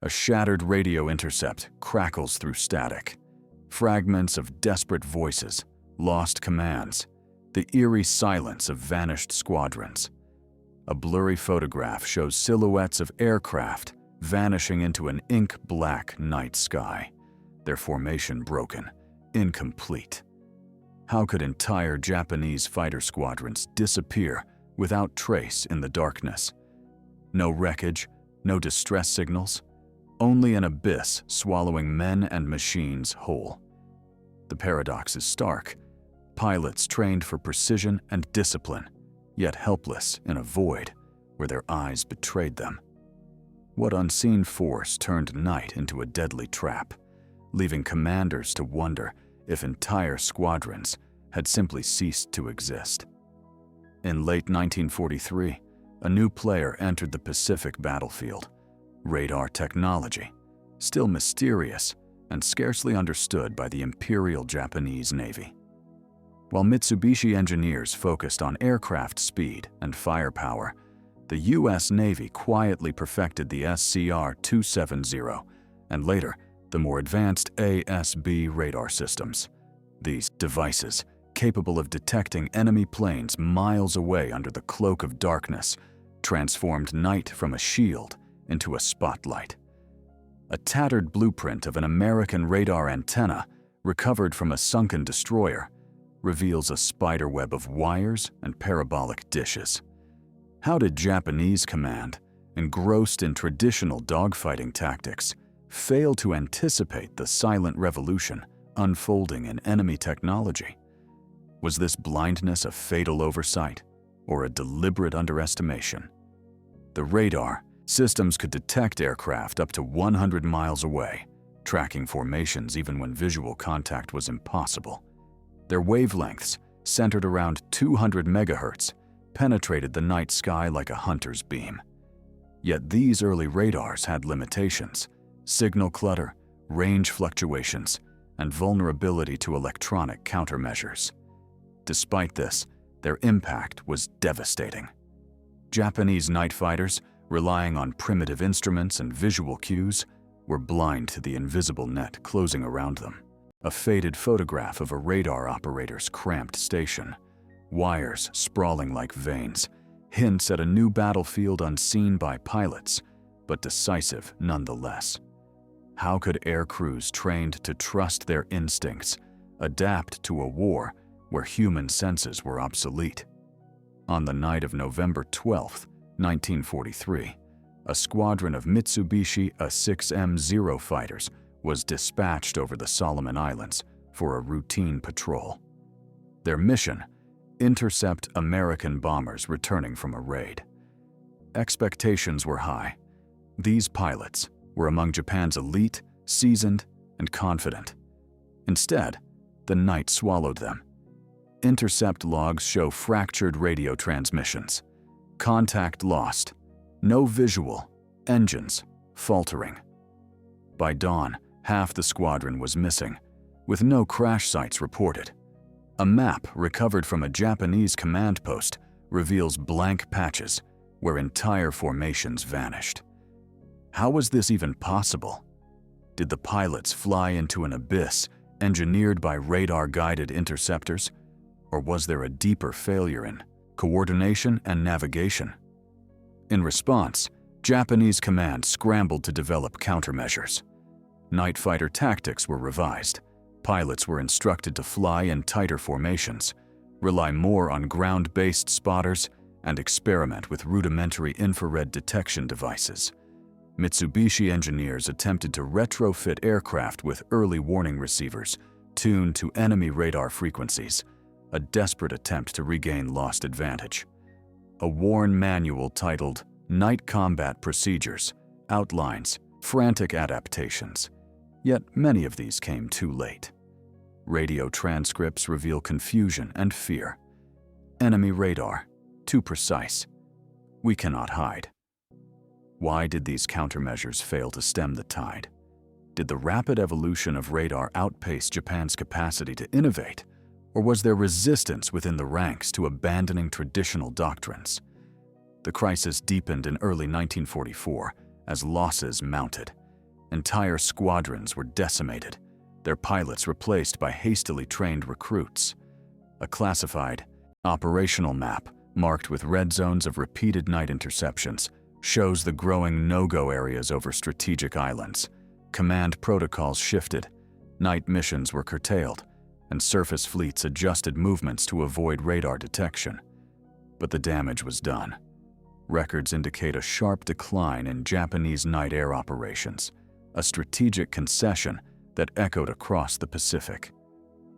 A shattered radio intercept crackles through static. Fragments of desperate voices, lost commands, the eerie silence of vanished squadrons. A blurry photograph shows silhouettes of aircraft vanishing into an ink-black night sky, their formation broken, incomplete. How could entire Japanese fighter squadrons disappear without trace in the darkness? No wreckage, no distress signals, only an abyss swallowing men and machines whole. The paradox is stark. Pilots trained for precision and discipline, yet helpless in a void where their eyes betrayed them. What unseen force turned night into a deadly trap, leaving commanders to wonder if entire squadrons had simply ceased to exist? In late 1943, a new player entered the Pacific battlefield: radar technology, still mysterious and scarcely understood by the Imperial Japanese Navy. While Mitsubishi engineers focused on aircraft speed and firepower, the U.S. Navy quietly perfected the SCR-270 and later the more advanced ASB radar systems. These devices, capable of detecting enemy planes miles away under the cloak of darkness, transformed night from a shield into a spotlight. A tattered blueprint of an American radar antenna recovered from a sunken destroyer reveals a spiderweb of wires and parabolic dishes. How did Japanese command, engrossed in traditional dogfighting tactics, fail to anticipate the silent revolution unfolding in enemy technology? Was this blindness a fatal oversight or a deliberate underestimation? The radar systems could detect aircraft up to 100 miles away, tracking formations even when visual contact was impossible. Their wavelengths, centered around 200 megahertz, penetrated the night sky like a hunter's beam. Yet these early radars had limitations: signal clutter, range fluctuations, and vulnerability to electronic countermeasures. Despite this, their impact was devastating. Japanese night fighters, relying on primitive instruments and visual cues, were blind to the invisible net closing around them. A faded photograph of a radar operator's cramped station, wires sprawling like veins, hints at a new battlefield unseen by pilots, but decisive nonetheless. How could air crews trained to trust their instincts adapt to a war where human senses were obsolete? On the night of November 12, 1943, a squadron of Mitsubishi A-6M0 fighters was dispatched over the Solomon Islands for a routine patrol. Their mission: intercept American bombers returning from a raid. Expectations were high. These pilots were among Japan's elite, seasoned, and confident. Instead, the night swallowed them. Intercept logs show fractured radio transmissions, contact lost, no visual, engines faltering. By dawn, half the squadron was missing, with no crash sites reported. A map recovered from a Japanese command post reveals blank patches where entire formations vanished. How was this even possible? Did the pilots fly into an abyss engineered by radar-guided interceptors? Or was there a deeper failure in coordination and navigation? In response, Japanese command scrambled to develop countermeasures. Night fighter tactics were revised. Pilots were instructed to fly in tighter formations, rely more on ground-based spotters, and experiment with rudimentary infrared detection devices. Mitsubishi engineers attempted to retrofit aircraft with early warning receivers tuned to enemy radar frequencies, a desperate attempt to regain lost advantage. A worn manual titled Night Combat Procedures outlines frantic adaptations, yet many of these came too late. Radio transcripts reveal confusion and fear. Enemy radar, too precise. We cannot hide. Why did these countermeasures fail to stem the tide? Did the rapid evolution of radar outpace Japan's capacity to innovate, or was there resistance within the ranks to abandoning traditional doctrines? The crisis deepened in early 1944 as losses mounted. Entire squadrons were decimated, their pilots replaced by hastily trained recruits. A classified, operational map, marked with red zones of repeated night interceptions, shows the growing no-go areas over strategic islands. Command protocols shifted, night missions were curtailed, and surface fleets adjusted movements to avoid radar detection. But the damage was done. Records indicate a sharp decline in Japanese night air operations, a strategic concession that echoed across the Pacific.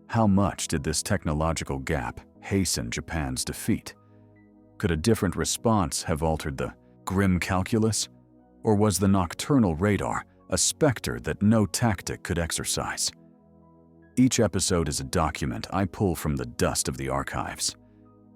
How much did this technological gap hasten Japan's defeat? Could a different response have altered the grim calculus? Or was the nocturnal radar a specter that no tactic could exorcise? Each episode is a document I pull from the dust of the archives.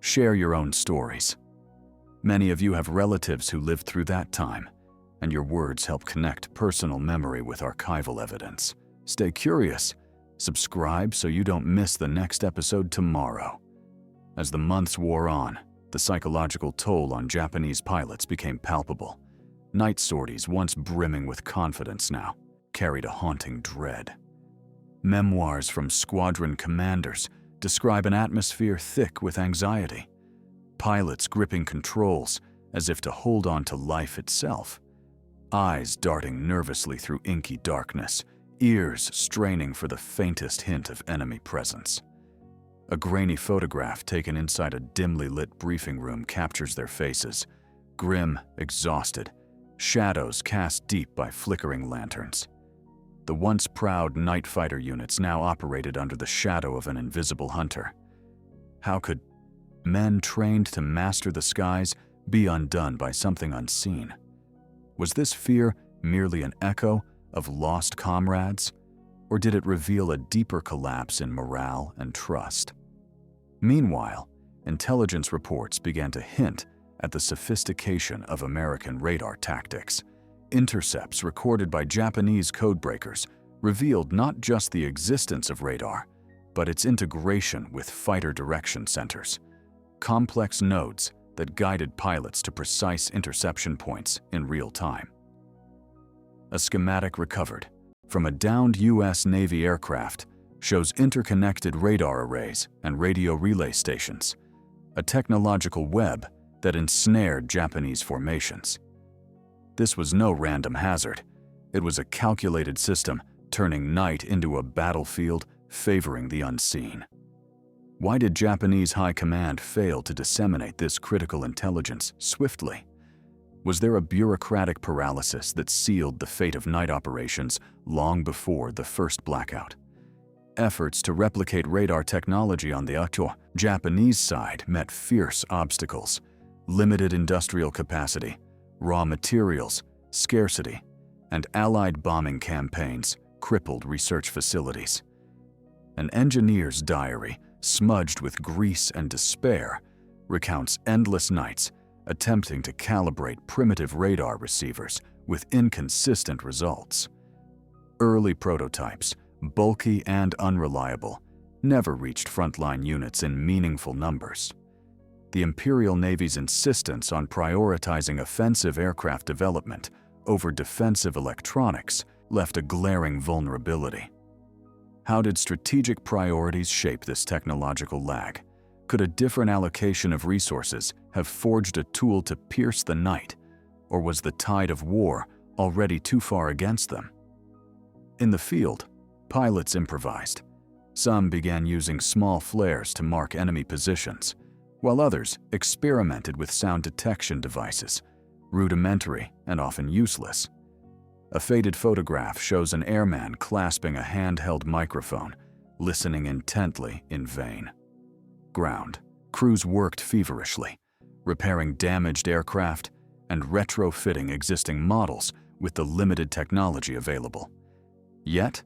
Share your own stories. Many of you have relatives who lived through that time, and your words help connect personal memory with archival evidence. Stay curious. Subscribe so you don't miss the next episode tomorrow. As the months wore on, the psychological toll on Japanese pilots became palpable. Night sorties, once brimming with confidence now, carried a haunting dread. Memoirs from squadron commanders describe an atmosphere thick with anxiety. Pilots gripping controls as if to hold on to life itself. Eyes darting nervously through inky darkness, ears straining for the faintest hint of enemy presence. A grainy photograph taken inside a dimly lit briefing room captures their faces, grim, exhausted, shadows cast deep by flickering lanterns. The once proud night fighter units now operated under the shadow of an invisible hunter. How could men trained to master the skies be undone by something unseen? Was this fear merely an echo of lost comrades, or did it reveal a deeper collapse in morale and trust? Meanwhile, intelligence reports began to hint at the sophistication of American radar tactics. Intercepts recorded by Japanese codebreakers revealed not just the existence of radar, but its integration with fighter direction centers, complex nodes that guided pilots to precise interception points in real time. A schematic recovered from a downed U.S. Navy aircraft shows interconnected radar arrays and radio relay stations, a technological web that ensnared Japanese formations. This was no random hazard. It was a calculated system turning night into a battlefield favoring the unseen. Why did Japanese high command fail to disseminate this critical intelligence swiftly? Was there a bureaucratic paralysis that sealed the fate of night operations long before the first blackout? Efforts to replicate radar technology on the Japanese side met fierce obstacles: limited industrial capacity, raw materials, scarcity, and Allied bombing campaigns crippled research facilities. An engineer's diary, smudged with grease and despair, recounts endless nights attempting to calibrate primitive radar receivers with inconsistent results. Early prototypes, bulky and unreliable, never reached frontline units in meaningful numbers. The Imperial Navy's insistence on prioritizing offensive aircraft development over defensive electronics left a glaring vulnerability. How did strategic priorities shape this technological lag? Could a different allocation of resources have forged a tool to pierce the night, or was the tide of war already too far against them? In the field, pilots improvised. Some began using small flares to mark enemy positions, while others experimented with sound detection devices, rudimentary and often useless. A faded photograph shows an airman clasping a handheld microphone, listening intently in vain. Ground crews worked feverishly, repairing damaged aircraft and retrofitting existing models with the limited technology available. Yet,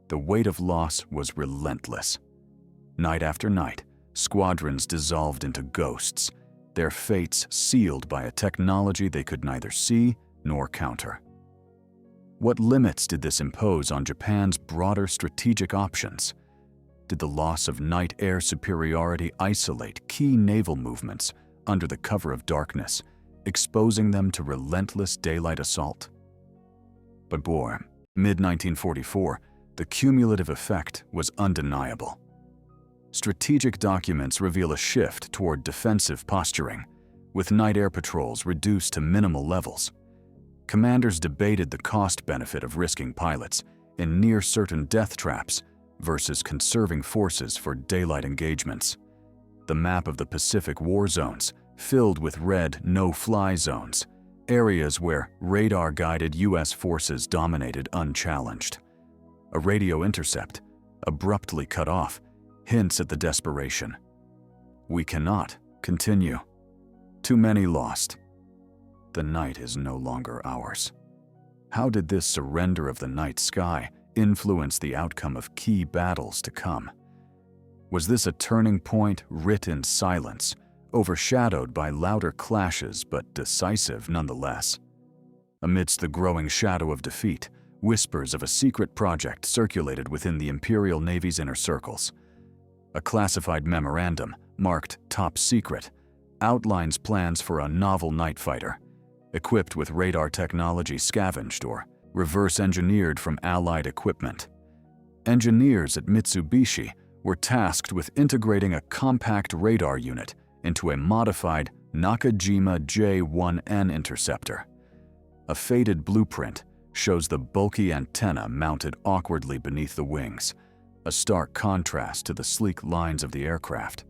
the weight of loss was relentless. Night after night, squadrons dissolved into ghosts, their fates sealed by a technology they could neither see nor counter. What limits did this impose on Japan's broader strategic options? Did the loss of night air superiority isolate key naval movements under the cover of darkness, exposing them to relentless daylight assault? But boy, Mid-1944, the cumulative effect was undeniable. Strategic documents reveal a shift toward defensive posturing, with night air patrols reduced to minimal levels. Commanders debated the cost-benefit of risking pilots in near-certain death traps versus conserving forces for daylight engagements. The map of the Pacific war zones filled with red no-fly zones, areas where radar-guided U.S. forces dominated unchallenged. A radio intercept, abruptly cut off, hints at the desperation. We cannot continue. Too many lost. The night is no longer ours. How did this surrender of the night sky influence the outcome of key battles to come? Was this a turning point writ in silence, overshadowed by louder clashes but decisive nonetheless? Amidst the growing shadow of defeat, whispers of a secret project circulated within the Imperial Navy's inner circles. A classified memorandum, marked Top Secret, outlines plans for a novel night fighter, equipped with radar technology scavenged or reverse-engineered from Allied equipment. Engineers at Mitsubishi were tasked with integrating a compact radar unit into a modified Nakajima J-1N interceptor. A faded blueprint shows the bulky antenna mounted awkwardly beneath the wings, a stark contrast to the sleek lines of the aircraft.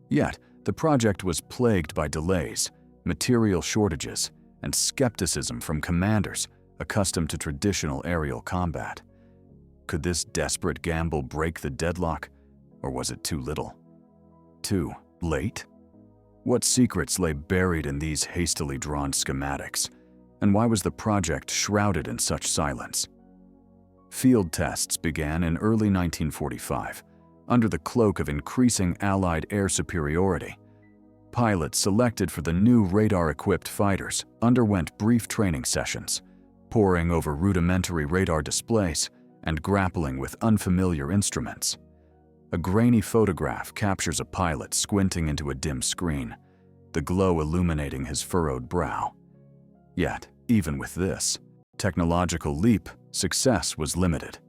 Yet, the project was plagued by delays, material shortages, and skepticism from commanders accustomed to traditional aerial combat. Could this desperate gamble break the deadlock, or was it too little? Too late? What secrets lay buried in these hastily drawn schematics, and why was the project shrouded in such silence? Field tests began in early 1945, under the cloak of increasing Allied air superiority. Pilots selected for the new radar-equipped fighters underwent brief training sessions, poring over rudimentary radar displays and grappling with unfamiliar instruments. A grainy photograph captures a pilot squinting into a dim screen, the glow illuminating his furrowed brow. Yet, even with this technological leap, success was limited.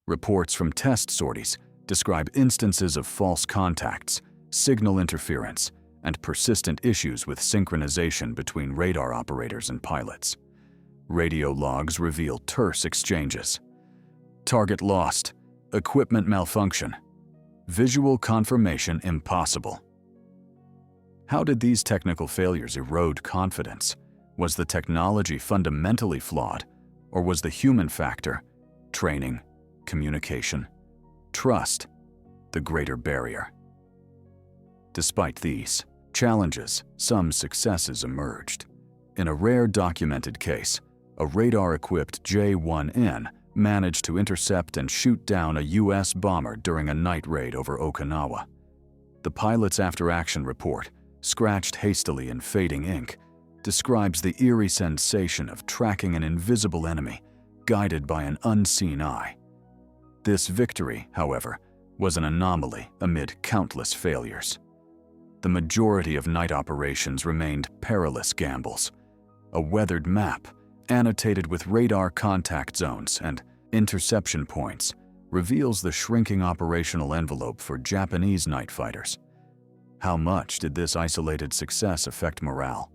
Reports from test sorties describe instances of false contacts, signal interference, and persistent issues with synchronization between radar operators and pilots. Radio logs reveal terse exchanges. Target lost, equipment malfunction, visual confirmation impossible. How did these technical failures erode confidence? Was the technology fundamentally flawed, or was the human factor, training, communication, trust, the greater barrier? Despite these challenges, some successes emerged. In a rare documented case, a radar-equipped J-1N managed to intercept and shoot down a U.S. bomber during a night raid over Okinawa. The pilot's after-action report, scratched hastily in fading ink, describes the eerie sensation of tracking an invisible enemy, guided by an unseen eye. This victory, however, was an anomaly amid countless failures. The majority of night operations remained perilous gambles. A weathered map, annotated with radar contact zones and interception points, reveals the shrinking operational envelope for Japanese night fighters. How much did this isolated success affect morale?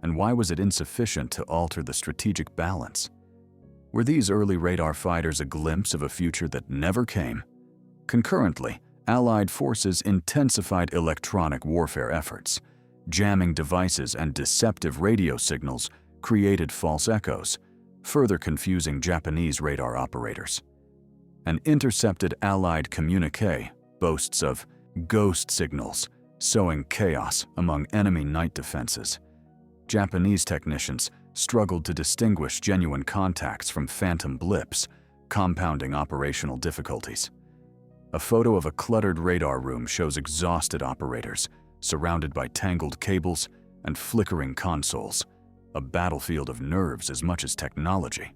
And why was it insufficient to alter the strategic balance? Were these early radar fighters a glimpse of a future that never came? Concurrently, Allied forces intensified electronic warfare efforts. Jamming devices and deceptive radio signals created false echoes, further confusing Japanese radar operators. An intercepted Allied communique boasts of ghost signals, sowing chaos among enemy night defenses. Japanese technicians struggled to distinguish genuine contacts from phantom blips, compounding operational difficulties. A photo of a cluttered radar room shows exhausted operators, surrounded by tangled cables and flickering consoles, a battlefield of nerves as much as technology.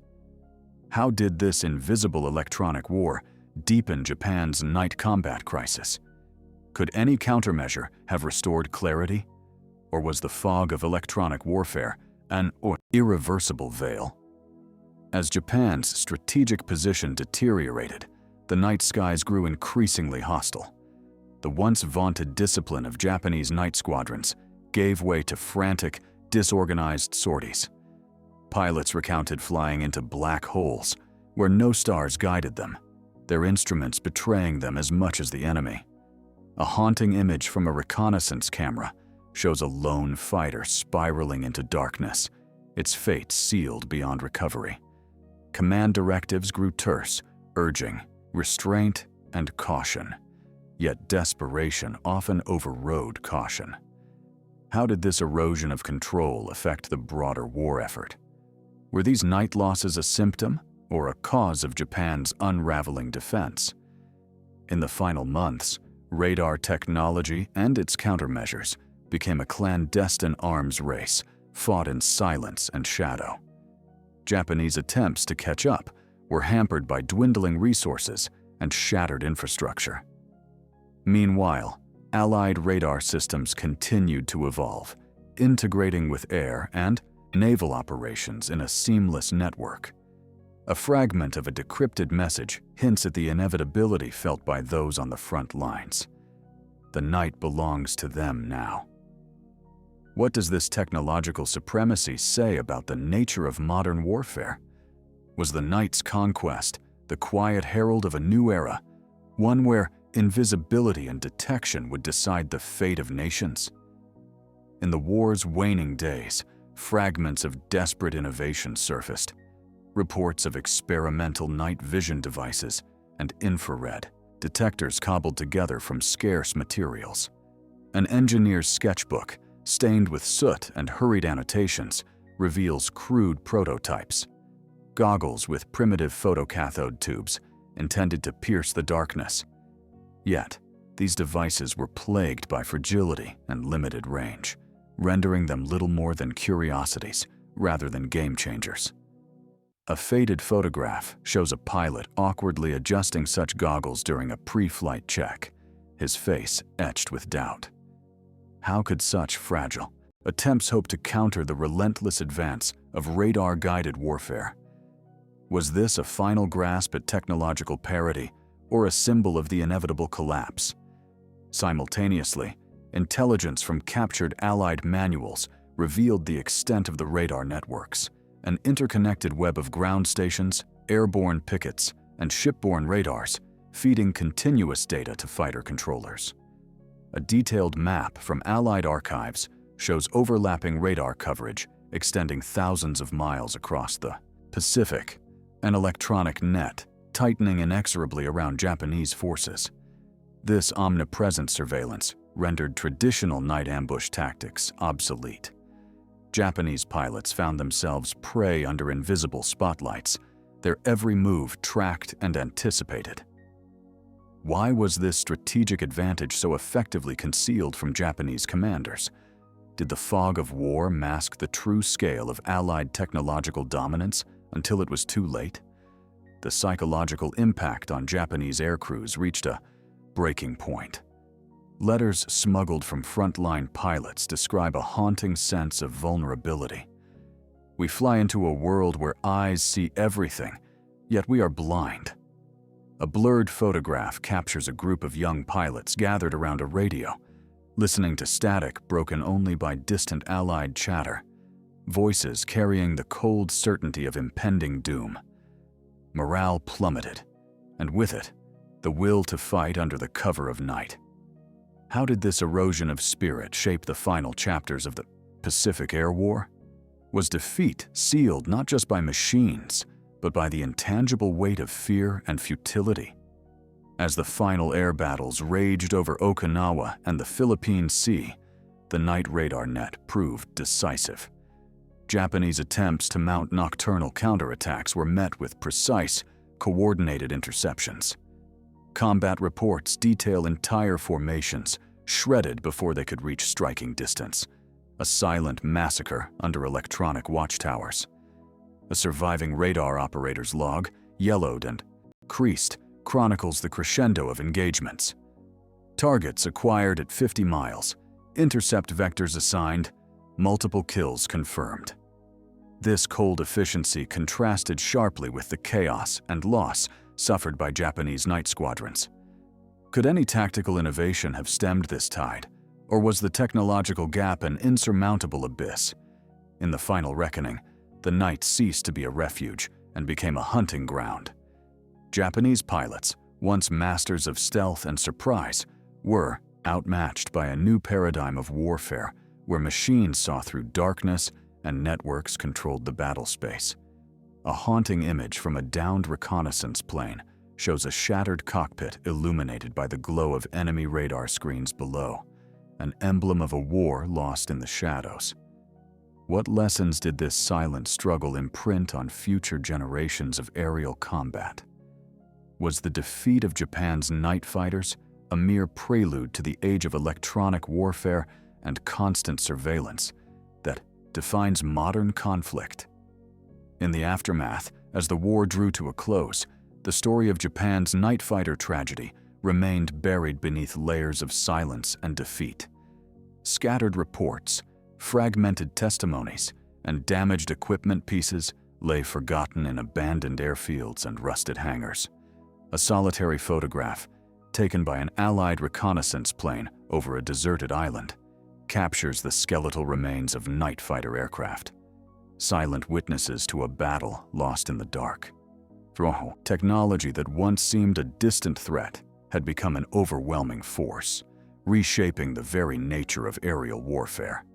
How did this invisible electronic war deepen Japan's night combat crisis? Could any countermeasure have restored clarity? Or was the fog of electronic warfare an irreversible veil? As Japan's strategic position deteriorated, the night skies grew increasingly hostile. The once vaunted discipline of Japanese night squadrons gave way to frantic, disorganized sorties. Pilots recounted flying into black holes where no stars guided them, their instruments betraying them as much as the enemy. A haunting image from a reconnaissance camera shows a lone fighter spiraling into darkness, its fate sealed beyond recovery. Command directives grew terse, urging restraint and caution. Yet desperation often overrode caution. How did this erosion of control affect the broader war effort? Were these night losses a symptom or a cause of Japan's unraveling defense? In the final months, radar technology and its countermeasures became a clandestine arms race fought in silence and shadow. Japanese attempts to catch up were hampered by dwindling resources and shattered infrastructure. Meanwhile, Allied radar systems continued to evolve, integrating with air and naval operations in a seamless network. A fragment of a decrypted message hints at the inevitability felt by those on the front lines. The night belongs to them now. What does this technological supremacy say about the nature of modern warfare? Was the night's conquest the quiet herald of a new era, one where invisibility and detection would decide the fate of nations? In the war's waning days, fragments of desperate innovation surfaced. Reports of experimental night vision devices and infrared detectors cobbled together from scarce materials. An engineer's sketchbook, stained with soot and hurried annotations, reveals crude prototypes. Goggles with primitive photocathode tubes intended to pierce the darkness. Yet, these devices were plagued by fragility and limited range, rendering them little more than curiosities rather than game changers. A faded photograph shows a pilot awkwardly adjusting such goggles during a pre-flight check, his face etched with doubt. How could such fragile attempts hope to counter the relentless advance of radar-guided warfare? Was this a final grasp at technological parity or a symbol of the inevitable collapse? Simultaneously, intelligence from captured Allied manuals revealed the extent of the radar networks, an interconnected web of ground stations, airborne pickets, and shipborne radars, feeding continuous data to fighter controllers. A detailed map from Allied archives shows overlapping radar coverage extending thousands of miles across the Pacific, an electronic net tightening inexorably around Japanese forces. This omnipresent surveillance rendered traditional night ambush tactics obsolete. Japanese pilots found themselves prey under invisible spotlights, their every move tracked and anticipated. Why was this strategic advantage so effectively concealed from Japanese commanders? Did the fog of war mask the true scale of Allied technological dominance until it was too late? The psychological impact on Japanese aircrews reached a breaking point. Letters smuggled from frontline pilots describe a haunting sense of vulnerability. We fly into a world where eyes see everything, yet we are blind. A blurred photograph captures a group of young pilots gathered around a radio, listening to static broken only by distant Allied chatter, voices carrying the cold certainty of impending doom. Morale plummeted, and with it, the will to fight under the cover of night. How did this erosion of spirit shape the final chapters of the Pacific Air War? Was defeat sealed not just by machines, but by the intangible weight of fear and futility? As the final air battles raged over Okinawa and the Philippine Sea, the night radar net proved decisive. Japanese attempts to mount nocturnal counterattacks were met with precise, coordinated interceptions. Combat reports detail entire formations shredded before they could reach striking distance, a silent massacre under electronic watchtowers. A surviving radar operator's log, yellowed and creased, chronicles the crescendo of engagements. Targets acquired at 50 miles, intercept vectors assigned, multiple kills confirmed. This cold efficiency contrasted sharply with the chaos and loss suffered by Japanese night squadrons. Could any tactical innovation have stemmed this tide, or was the technological gap an insurmountable abyss? In the final reckoning, the night ceased to be a refuge and became a hunting ground. Japanese pilots, once masters of stealth and surprise, were outmatched by a new paradigm of warfare where machines saw through darkness and networks controlled the battle space. A haunting image from a downed reconnaissance plane shows a shattered cockpit illuminated by the glow of enemy radar screens below, an emblem of a war lost in the shadows. What lessons did this silent struggle imprint on future generations of aerial combat? Was the defeat of Japan's night fighters a mere prelude to the age of electronic warfare and constant surveillance that defines modern conflict? In the aftermath, as the war drew to a close, the story of Japan's night fighter tragedy remained buried beneath layers of silence and defeat. Scattered reports, fragmented testimonies, and damaged equipment pieces lay forgotten in abandoned airfields and rusted hangars. A solitary photograph, taken by an Allied reconnaissance plane over a deserted island, captures the skeletal remains of night fighter aircraft, silent witnesses to a battle lost in the dark. Technology that once seemed a distant threat had become an overwhelming force, reshaping the very nature of aerial warfare.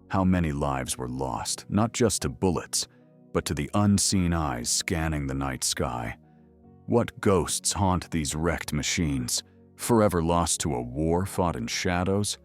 How many lives were lost, not just to bullets, but to the unseen eyes scanning the night sky? What ghosts haunt these wrecked machines, forever lost to a war fought in shadows?